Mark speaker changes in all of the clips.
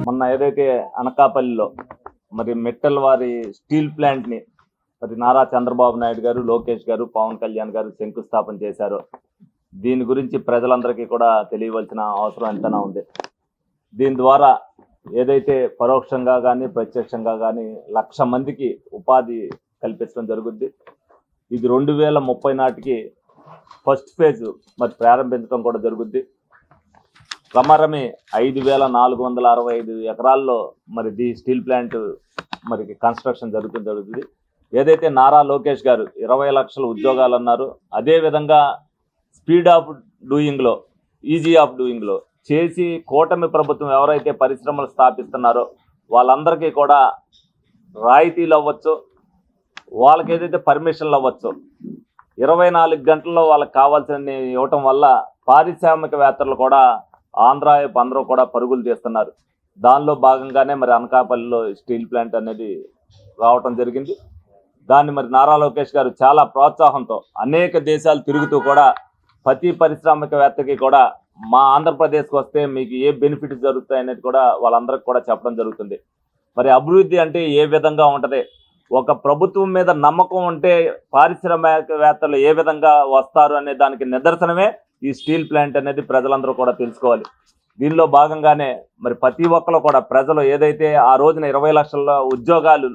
Speaker 1: మొన్న ఏదైతే అనకాపల్లిలో మరి మెట్టల్ వారి స్టీల్ ప్లాంట్ ని మరి నారా చంద్రబాబు నాయుడు గారు, లోకేష్ గారు, పవన్ కళ్యాణ్ గారు శంకుస్థాపన చేశారు. దీని గురించి ప్రజలందరికీ కూడా తెలియవలసిన అవసరం ఎంతైనా ఉంది. దీని ద్వారా ఏదైతే పరోక్షంగా కానీ ప్రత్యక్షంగా కానీ 1,00,000 మందికి ఉపాధి కల్పించడం జరుగుద్ది. ఇది 2030 నాటికి ఫస్ట్ ఫేజ్ మరి ప్రారంభించడం కూడా జరుగుద్ది. క్రమరమే 5,465 ఎకరాల్లో మరి ది స్టీల్ ప్లాంట్ మరి కన్స్ట్రక్షన్ జరుగుతుంది. ఏదైతే నారా లోకేష్ గారు 20 లక్షల ఉద్యోగాలు అన్నారు, అదేవిధంగా స్పీడ్ ఆఫ్ డూయింగ్లో, ఈజీ ఆఫ్ డూయింగ్లో చేసి కూటమి ప్రభుత్వం ఎవరైతే పరిశ్రమలు స్థాపిస్తున్నారో వాళ్ళందరికీ కూడా రాయితీలు అవ్వచ్చు, వాళ్ళకి ఏదైతే పర్మిషన్లు అవ్వచ్చు, 24 గంటల్లో వాళ్ళకి కావాల్సిన ఇవ్వటం వల్ల పారిశ్రామికవేత్తలు కూడా అందరూ కూడా పరుగులు తీస్తున్నారు. దానిలో భాగంగానే మరి అనకాపల్లిలో స్టీల్ ప్లాంట్ అనేది రావటం జరిగింది. దాన్ని మరి నారా లోకేష్ గారు చాలా ప్రోత్సాహంతో అనేక దేశాలు తిరుగుతూ కూడా ప్రతి పారిశ్రామికవేత్తకి కూడా మా ఆంధ్రప్రదేశ్కి వస్తే మీకు ఏ బెనిఫిట్స్ జరుగుతాయి అనేది కూడా వాళ్ళందరికీ కూడా చెప్పడం జరుగుతుంది. మరి అభివృద్ధి అంటే ఏ విధంగా ఉంటుంది, ఒక ప్రభుత్వం మీద నమ్మకం ఉంటే పారిశ్రామికవేత్తలు ఏ విధంగా వస్తారు అనే దానికి నిదర్శనమే ఈ స్టీల్ ప్లాంట్ అనేది ప్రజలందరూ కూడా తెలుసుకోవాలి. దీనిలో భాగంగానే మరి ప్రతి ఒక్కరు కూడా ప్రజలు ఏదైతే ఆ రోజున 20 లక్షల ఉద్యోగాలు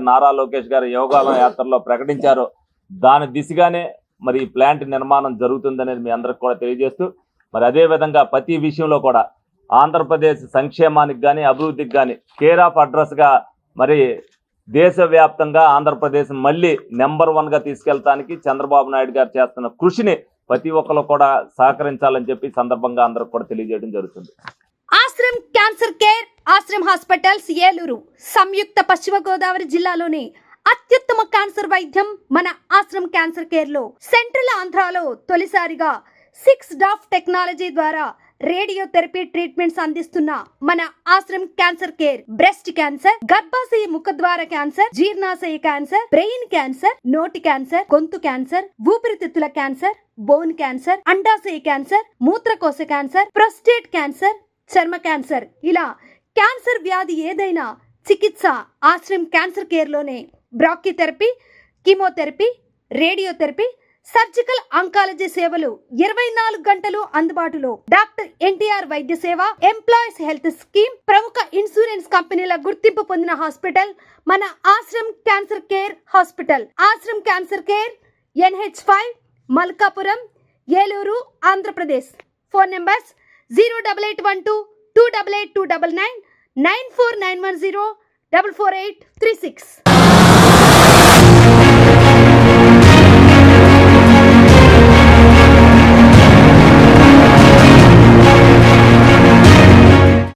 Speaker 1: నారా లోకేష్ గారు యోగాల యాత్రలో ప్రకటించారో దాని దిశగానే మరి ఈ ప్లాంట్ నిర్మాణం జరుగుతుందనేది మీ అందరికి కూడా తెలియజేస్తూ, మరి అదేవిధంగా ప్రతి విషయంలో కూడా ఆంధ్రప్రదేశ్ సంక్షేమానికి కానీ అభివృద్ధికి కానీ కేర్ ఆఫ్ అడ్రస్గా మరి దేశవ్యాప్తంగా ఆంధ్రప్రదేశ్ మళ్ళీ నెంబర్ 1గా తీసుకెళ్తానికి చంద్రబాబు నాయుడు గారు చేస్తున్న కృషిని ప్రతి ఒక్కరు కూడా సహకరించాలని చెప్పి సందర్భంగా అందరికి కూడా తెలియజేయడం జరుగుతుంది.
Speaker 2: Ashram cancer care, Ashram hospitals Eluru సంయుక్త పశ్చిమ గోదావరి జిల్లాలోని అత్యుత్తమ క్యాన్సర్ వైద్యం మన ఆశ్రమ్ క్యాన్సర్ కేర్ లో సెంట్రల్ ఆంధ్రాలో తొలిసారిగా 6 డాఫ్ టెక్నాలజీ ద్వారా రేడియోథెరపీ ట్రీట్మెంట్స్ అందిస్తున్న మన Ashram cancer care breast cancer, గర్భాశయ ముఖద్వార క్యాన్సర్, జీర్ణాశయ క్యాన్సర్, బ్రెయిన్ క్యాన్సర్, నోటి క్యాన్సర్, గొంతు క్యాన్సర్, ఊపిరితిత్తుల క్యాన్సర్, బోన్ క్యాన్సర్, అండాశయ క్యాన్సర్, మూత్రకోశ క్యాన్సర్, ప్రొస్టేట్ క్యాన్సర్, చర్మ క్యాన్సర్, ఇలా క్యాన్సర్ వ్యాధి ఏదైనా చికిత్స ఆశ్రమ్ క్యాన్సర్ కేర్ లోనే. బ్రాక్కిథెరపీ, కీమోథెరపీ, రేడియోథెరపీ, సర్జికల్ ఆంకాలజీ సేవలు 24 గంటలు అందుబాటులో. డాక్టర్ ఎన్టీఆర్ వైద్య సేవ, ఎంప్లాయీస్ హెల్త్ స్కీమ్, ప్రముఖ ఇన్సూరెన్స్ కంపెనీల గుర్తింపు పొందిన హాస్పిటల్ మన Ashram cancer care hospital. Ashram cancer care NH5 Malkapuram, Eluru, Andhra Pradesh. Phone numbers 08812 288 299 94910 44836.